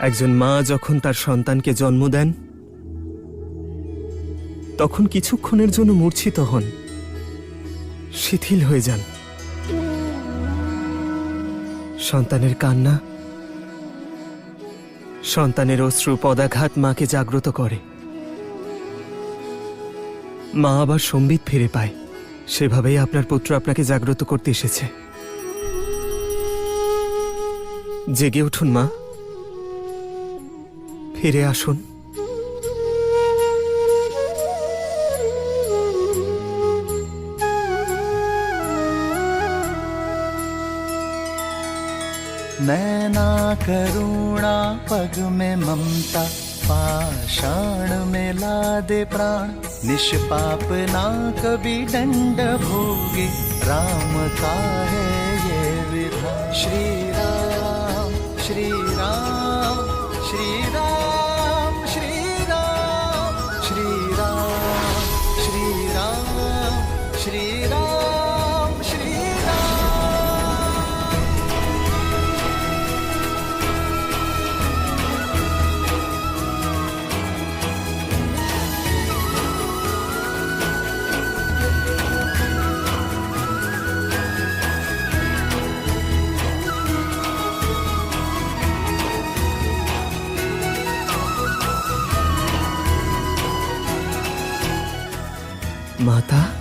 একজন মা যখন তার সন্তানকে জন্ম দেন তখন কিছুক্ষণের জন্য মূর্ছিত হন, শিথিল হয়ে যান। সন্তানের কান্না, সন্তানের অশ্রু পদাঘাত মাকে জাগ্রত করে। মা আবার সম্বিত ফিরে পায়। সেভাবেই আপনার পুত্র আপনাকে জাগ্রত করতে এসেছে। জেগে উঠুন মা, ফিরে আসুন। नैना करुणा पग में ममता, पाषाण में ला दे प्राण। निष्पाप ना कभी दंड भोगे, राम का है ये विधान। श्री राम श्री राम श्री राम श्री राम श्री राम श्री राम श्री राम श्री राम। माता।